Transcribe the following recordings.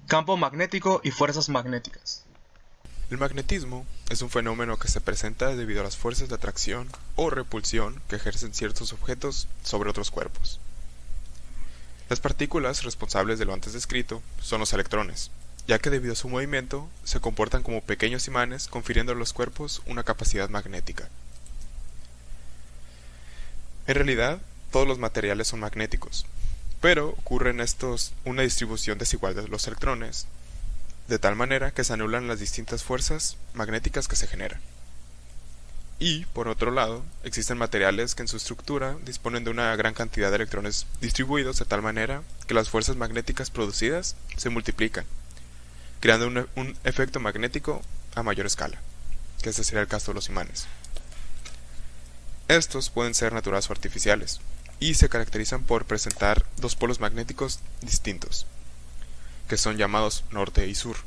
Campo magnético y fuerzas magnéticas. El magnetismo es un fenómeno que se presenta debido a las fuerzas de atracción o repulsión que ejercen ciertos objetos sobre otros cuerpos. Las partículas responsables de lo antes descrito son los electrones, ya que debido a su movimiento se comportan como pequeños imanes confiriendo a los cuerpos una capacidad magnética. En realidad, todos los materiales son magnéticos, pero ocurre en estos una distribución desigual de los electrones, de tal manera que se anulan las distintas fuerzas magnéticas que se generan. Y, por otro lado, existen materiales que en su estructura disponen de una gran cantidad de electrones distribuidos de tal manera que las fuerzas magnéticas producidas se multiplican, creando un efecto magnético a mayor escala, que ese sería el caso de los imanes. Estos pueden ser naturales o artificiales, y se caracterizan por presentar dos polos magnéticos distintos, que son llamados norte y sur.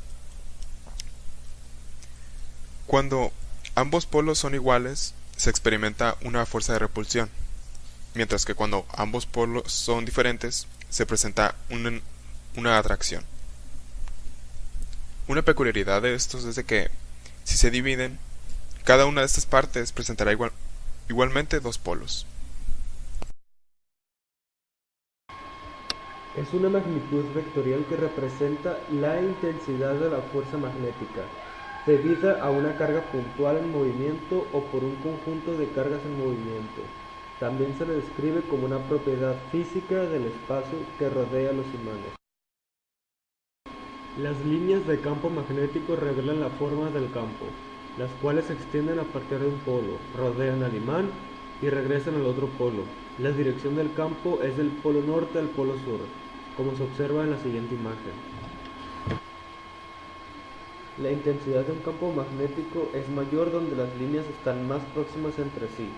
Cuando ambos polos son iguales, se experimenta una fuerza de repulsión, mientras que cuando ambos polos son diferentes, se presenta una atracción. Una peculiaridad de estos es de que, si se dividen, cada una de estas partes presentará igualmente dos polos. Es una magnitud vectorial que representa la intensidad de la fuerza magnética, debida a una carga puntual en movimiento o por un conjunto de cargas en movimiento. También se le describe como una propiedad física del espacio que rodea a los imanes. Las líneas de campo magnético revelan la forma del campo, las cuales se extienden a partir de un polo, rodean al imán y regresan al otro polo. La dirección del campo es del polo norte al polo sur, como se observa en la siguiente imagen. La intensidad de un campo magnético es mayor donde las líneas están más próximas entre sí.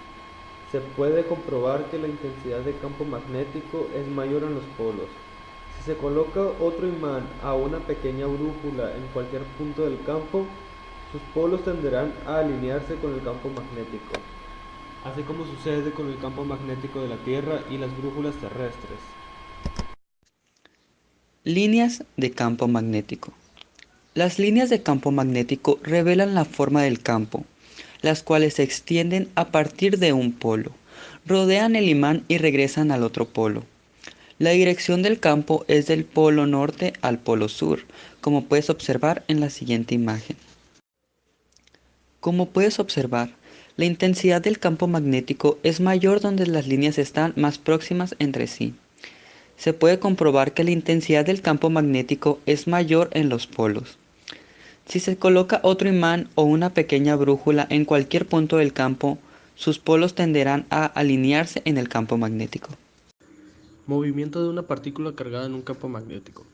Se puede comprobar que la intensidad de campo magnético es mayor en los polos. Si se coloca otro imán a una pequeña brújula en cualquier punto del campo, sus polos tenderán a alinearse con el campo magnético, así como sucede con el campo magnético de la Tierra y las brújulas terrestres. Líneas de campo magnético. Las líneas de campo magnético revelan la forma del campo, las cuales se extienden a partir de un polo, rodean el imán y regresan al otro polo. La dirección del campo es del polo norte al polo sur, como puedes observar en la siguiente imagen. Como puedes observar, la intensidad del campo magnético es mayor donde las líneas están más próximas entre sí. Se puede comprobar que la intensidad del campo magnético es mayor en los polos. Si se coloca otro imán o una pequeña brújula en cualquier punto del campo, sus polos tenderán a alinearse en el campo magnético. Movimiento de una partícula cargada en un campo magnético.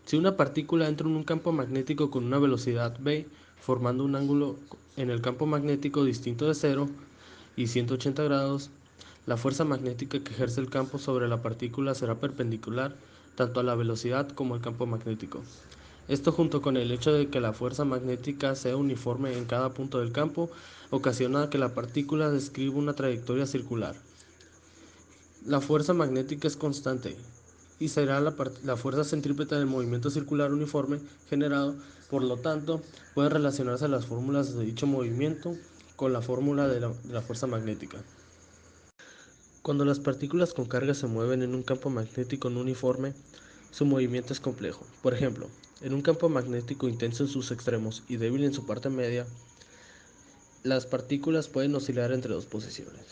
Si una partícula entra en un campo magnético con una velocidad v, formando un ángulo en el campo magnético distinto de 0 y 180 grados, la fuerza magnética que ejerce el campo sobre la partícula será perpendicular tanto a la velocidad como al campo magnético. Esto, junto con el hecho de que la fuerza magnética sea uniforme en cada punto del campo, ocasiona que la partícula describa una trayectoria circular. La fuerza magnética es constante y será la fuerza centrípeta del movimiento circular uniforme generado. Por lo tanto, pueden relacionarse las fórmulas de dicho movimiento con la fórmula de la fuerza magnética. Cuando las partículas con carga se mueven en un campo magnético no uniforme, su movimiento es complejo. Por ejemplo, en un campo magnético intenso en sus extremos y débil en su parte media, las partículas pueden oscilar entre dos posiciones.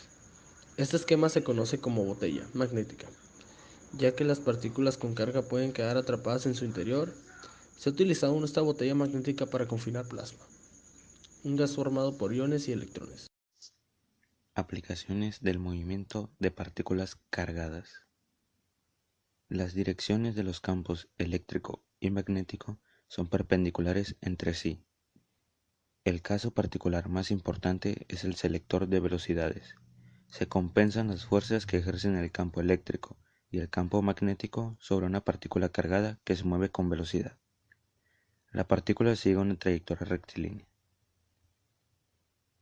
Este esquema se conoce como botella magnética. Ya que las partículas con carga pueden quedar atrapadas en su interior, se ha utilizado esta botella magnética para confinar plasma, un gas formado por iones y electrones. Aplicaciones del movimiento de partículas cargadas. Las direcciones de los campos eléctrico y magnético son perpendiculares entre sí. El caso particular más importante es el selector de velocidades. Se compensan las fuerzas que ejercen el campo eléctrico y el campo magnético sobre una partícula cargada que se mueve con velocidad. La partícula sigue una trayectoria rectilínea.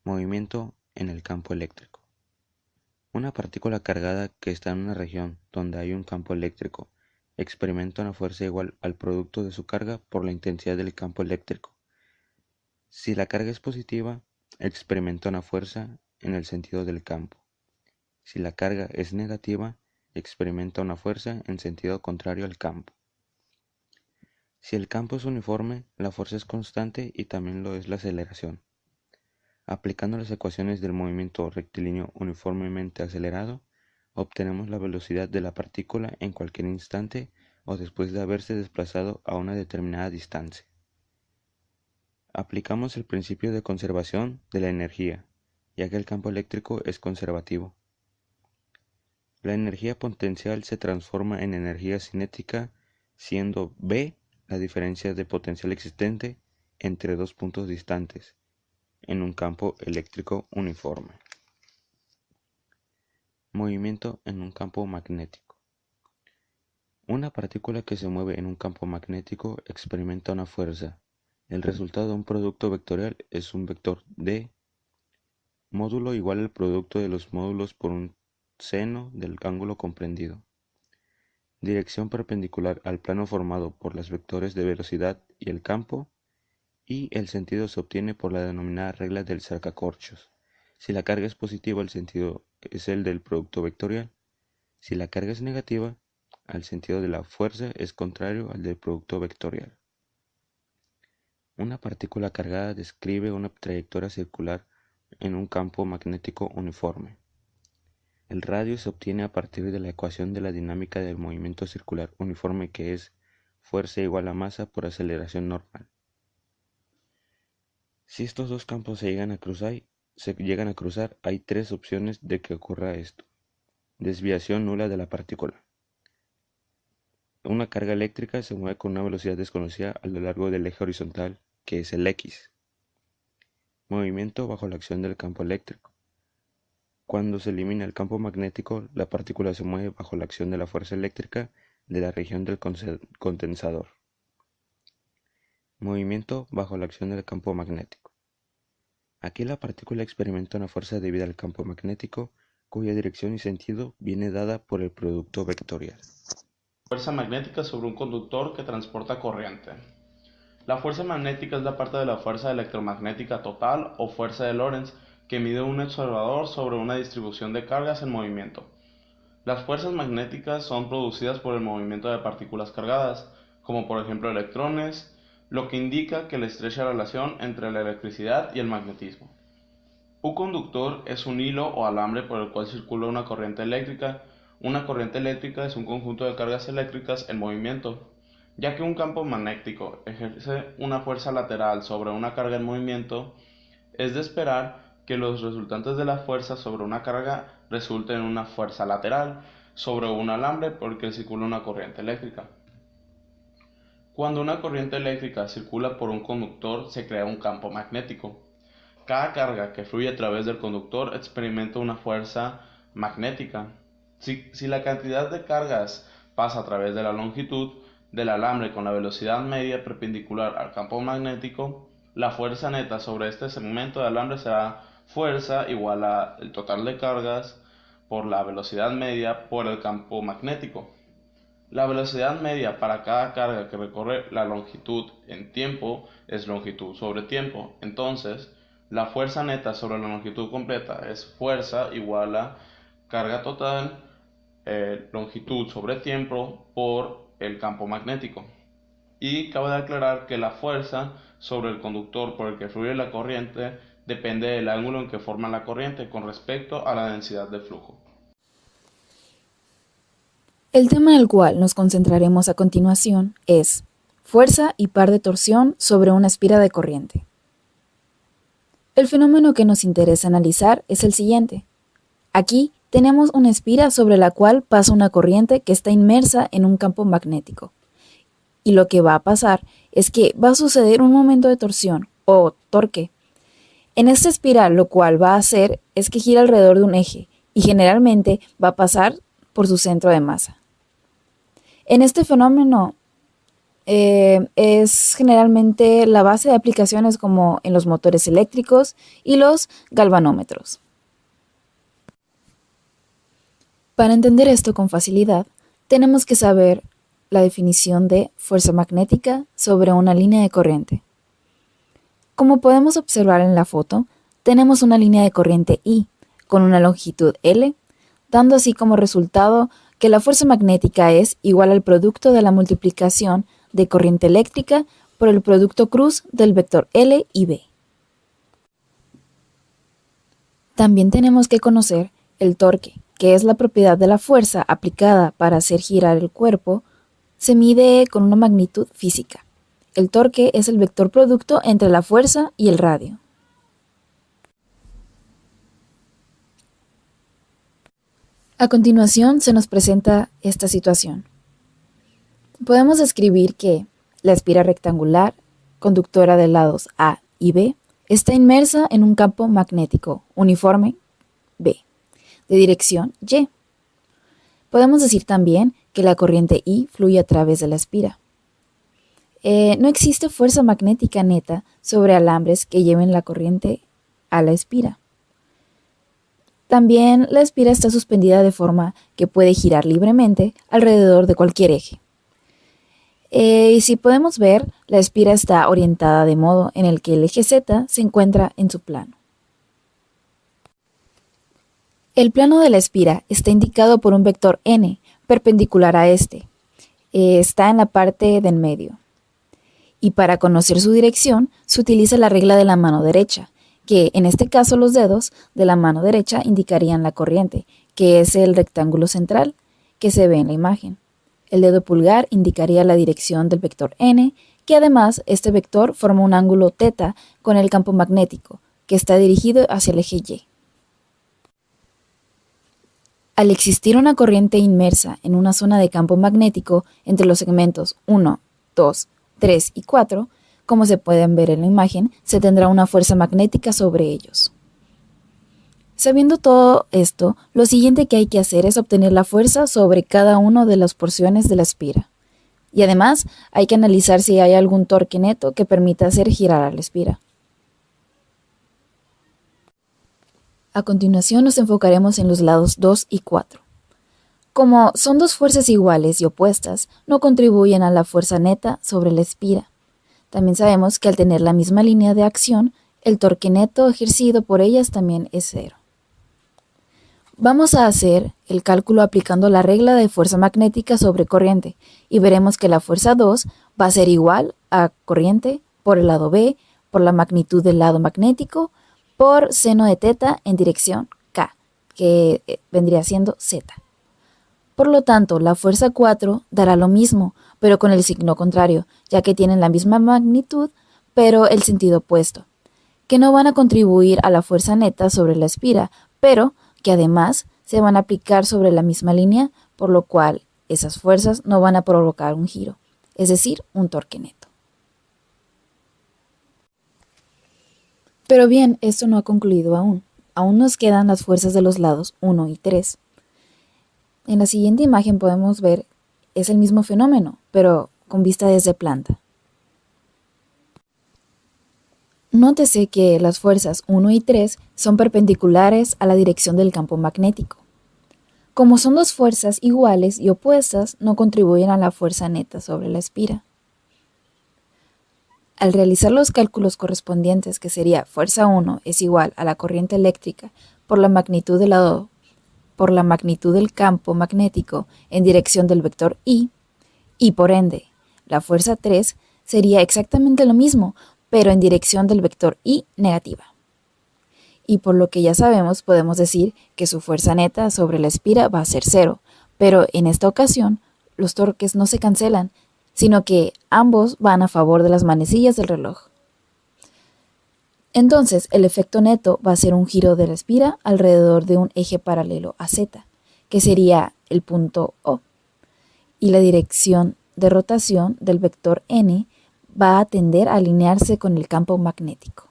Movimiento en el campo eléctrico. Una partícula cargada que está en una región donde hay un campo eléctrico experimenta una fuerza igual al producto de su carga por la intensidad del campo eléctrico. Si la carga es positiva, experimenta una fuerza en el sentido del campo. Si la carga es negativa, experimenta una fuerza en sentido contrario al campo. Si el campo es uniforme, la fuerza es constante y también lo es la aceleración. Aplicando las ecuaciones del movimiento rectilíneo uniformemente acelerado, obtenemos la velocidad de la partícula en cualquier instante o después de haberse desplazado a una determinada distancia. Aplicamos el principio de conservación de la energía, ya que el campo eléctrico es conservativo. La energía potencial se transforma en energía cinética, siendo B la diferencia de potencial existente entre dos puntos distantes, en un campo eléctrico uniforme. Movimiento en un campo magnético. Una partícula que se mueve en un campo magnético experimenta una fuerza. El resultado de un producto vectorial es un vector D, módulo igual al producto de los módulos por un seno del ángulo comprendido. Dirección perpendicular al plano formado por los vectores de velocidad y el campo, y el sentido se obtiene por la denominada regla del sacacorchos. Si la carga es positiva, el sentido es el del producto vectorial. Si la carga es negativa, el sentido de la fuerza es contrario al del producto vectorial. Una partícula cargada describe una trayectoria circular en un campo magnético uniforme. El radio se obtiene a partir de la ecuación de la dinámica del movimiento circular uniforme, que es fuerza igual a masa por aceleración normal. Si estos dos campos se llegan a cruzar, hay tres opciones de que ocurra esto. Desviación nula de la partícula. Una carga eléctrica se mueve con una velocidad desconocida a lo largo del eje horizontal, que es el X. Movimiento bajo la acción del campo eléctrico. Cuando se elimina el campo magnético, la partícula se mueve bajo la acción de la fuerza eléctrica de la región del condensador. Movimiento bajo la acción del campo magnético. Aquí la partícula experimenta una fuerza debida al campo magnético, cuya dirección y sentido viene dada por el producto vectorial. Fuerza magnética sobre un conductor que transporta corriente. La fuerza magnética es la parte de la fuerza electromagnética total o fuerza de Lorentz que mide un observador sobre una distribución de cargas en movimiento. Las fuerzas magnéticas son producidas por el movimiento de partículas cargadas, como por ejemplo electrones, lo que indica que la estrecha relación entre la electricidad y el magnetismo. Un conductor es un hilo o alambre por el cual circula una corriente eléctrica. Una corriente eléctrica es un conjunto de cargas eléctricas en movimiento. Ya que un campo magnético ejerce una fuerza lateral sobre una carga en movimiento, es de esperar que los resultantes de la fuerza sobre una carga resulten en una fuerza lateral sobre un alambre por el que circula una corriente eléctrica. Cuando una corriente eléctrica circula por un conductor, se crea un campo magnético. Cada carga que fluye a través del conductor experimenta una fuerza magnética. Si la cantidad de cargas pasa a través de la longitud del alambre con la velocidad media perpendicular al campo magnético, la fuerza neta sobre este segmento de alambre será fuerza igual al total de cargas por la velocidad media por el campo magnético. La velocidad media para cada carga que recorre la longitud en tiempo es longitud sobre tiempo. Entonces, la fuerza neta sobre la longitud completa es fuerza igual a carga total, longitud sobre tiempo por el campo magnético. Y cabe aclarar que la fuerza sobre el conductor por el que fluye la corriente depende del ángulo en que forma la corriente con respecto a la densidad de flujo. El tema en el cual nos concentraremos a continuación es fuerza y par de torsión sobre una espira de corriente. El fenómeno que nos interesa analizar es el siguiente. Aquí tenemos una espira sobre la cual pasa una corriente que está inmersa en un campo magnético. Y lo que va a pasar es que va a suceder un momento de torsión o torque en esta espiral, lo cual va a hacer es que gira alrededor de un eje y generalmente va a pasar por su centro de masa. En este fenómeno es generalmente la base de aplicaciones como en los motores eléctricos y los galvanómetros. Para entender esto con facilidad, tenemos que saber la definición de fuerza magnética sobre una línea de corriente. Como podemos observar en la foto, tenemos una línea de corriente I con una longitud L, dando así como resultado que la fuerza magnética es igual al producto de la multiplicación de corriente eléctrica por el producto cruz del vector L y B. También tenemos que conocer el torque, que es la propiedad de la fuerza aplicada para hacer girar el cuerpo, se mide con una magnitud física. El torque es el vector producto entre la fuerza y el radio. A continuación se nos presenta esta situación. Podemos describir que la espira rectangular, conductora de lados A y B, está inmersa en un campo magnético uniforme B, de dirección Y. Podemos decir también que la corriente I fluye a través de la espira. No existe fuerza magnética neta sobre alambres que lleven la corriente a la espira. También la espira está suspendida de forma que puede girar libremente alrededor de cualquier eje. Y si podemos ver, la espira está orientada de modo en el que el eje Z se encuentra en su plano. El plano de la espira está indicado por un vector n perpendicular a este. Está en la parte de en medio. Y para conocer su dirección, se utiliza la regla de la mano derecha, que en este caso los dedos de la mano derecha indicarían la corriente, que es el rectángulo central que se ve en la imagen. El dedo pulgar indicaría la dirección del vector n, que además este vector forma un ángulo θ con el campo magnético, que está dirigido hacia el eje Y. Al existir una corriente inmersa en una zona de campo magnético entre los segmentos 1, 2, 3 y 4, como se pueden ver en la imagen, se tendrá una fuerza magnética sobre ellos. Sabiendo todo esto, lo siguiente que hay que hacer es obtener la fuerza sobre cada una de las porciones de la espira. Y además, hay que analizar si hay algún torque neto que permita hacer girar a la espira. A continuación nos enfocaremos en los lados 2 y 4. Como son dos fuerzas iguales y opuestas, no contribuyen a la fuerza neta sobre la espira. También sabemos que al tener la misma línea de acción, el torque neto ejercido por ellas también es cero. Vamos a hacer el cálculo aplicando la regla de fuerza magnética sobre corriente y veremos que la fuerza 2 va a ser igual a corriente por el lado B, por la magnitud del lado magnético, por seno de θ en dirección K, que vendría siendo Z. Por lo tanto, la fuerza 4 dará lo mismo, pero con el signo contrario, ya que tienen la misma magnitud, pero el sentido opuesto, que no van a contribuir a la fuerza neta sobre la espira, pero que además se van a aplicar sobre la misma línea, por lo cual esas fuerzas no van a provocar un giro, es decir, un torque neto. Pero bien, esto no ha concluido aún. Aún nos quedan las fuerzas de los lados 1 y 3. En la siguiente imagen podemos ver, es el mismo fenómeno, pero con vista desde planta. Nótese que las fuerzas 1 y 3 son perpendiculares a la dirección del campo magnético. Como son dos fuerzas iguales y opuestas, no contribuyen a la fuerza neta sobre la espira. Al realizar los cálculos correspondientes, que sería fuerza 1 es igual a la corriente eléctrica por la magnitud del campo magnético en dirección del vector I, y por ende, la fuerza 3 sería exactamente lo mismo, pero en dirección del vector I negativa. Y por lo que ya sabemos, podemos decir que su fuerza neta sobre la espira va a ser 0, pero en esta ocasión los torques no se cancelan, sino que ambos van a favor de las manecillas del reloj. Entonces, el efecto neto va a ser un giro de la espira alrededor de un eje paralelo a Z, que sería el punto O, y la dirección de rotación del vector n va a tender a alinearse con el campo magnético.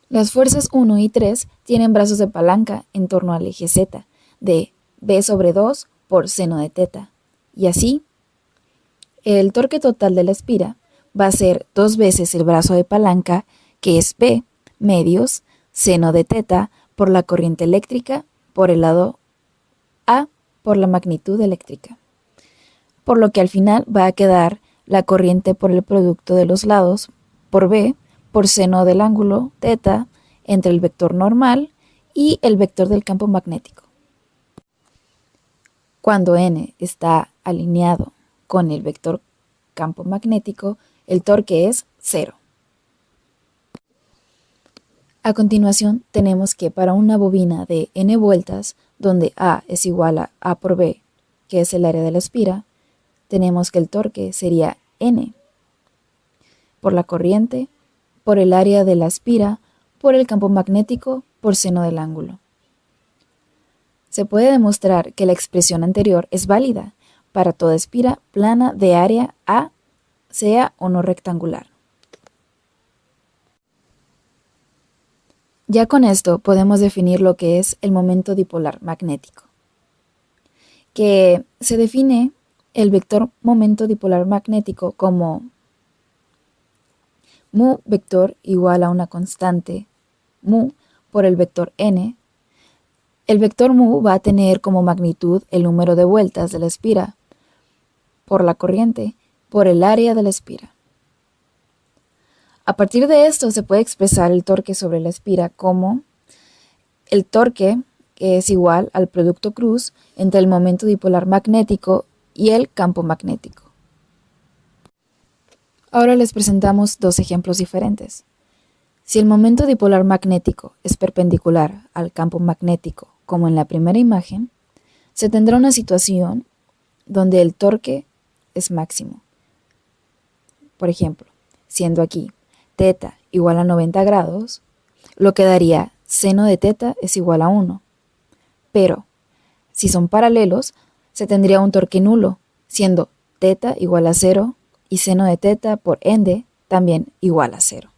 Las fuerzas 1 y 3 tienen brazos de palanca en torno al eje Z, de B sobre 2 por seno de θ, y así, el torque total de la espira va a ser 2 veces el brazo de palanca, que es B, medios, seno de θ por la corriente eléctrica, por el lado A, por la magnitud eléctrica. por lo que al final va a quedar la corriente por el producto de los lados por B por seno del ángulo θ entre el vector normal y el vector del campo magnético. Cuando n está alineado con el vector campo magnético, el torque es 0. A continuación, tenemos que para una bobina de n vueltas, donde A es igual a A por B, que es el área de la espira, tenemos que el torque sería N por la corriente, por el área de la espira, por el campo magnético, por seno del ángulo. Se puede demostrar que la expresión anterior es válida para toda espira plana de área A, sea o no rectangular. Ya con esto podemos definir lo que es el momento dipolar magnético, que se define el vector momento dipolar magnético como mu vector igual a una constante mu por el vector n. El vector mu va a tener como magnitud el número de vueltas de la espira por la corriente por el área de la espira. A partir de esto se puede expresar el torque sobre la espira como el torque, que es igual al producto cruz entre el momento dipolar magnético y el campo magnético. Ahora les presentamos dos ejemplos diferentes. Si el momento dipolar magnético es perpendicular al campo magnético, como en la primera imagen, se tendrá una situación donde el torque es máximo. Por ejemplo, siendo aquí θ igual a 90 grados, lo que daría seno de θ es igual a 1. Pero, si son paralelos, se tendría un torque nulo, siendo θ igual a 0 y seno de θ por ende también igual a 0.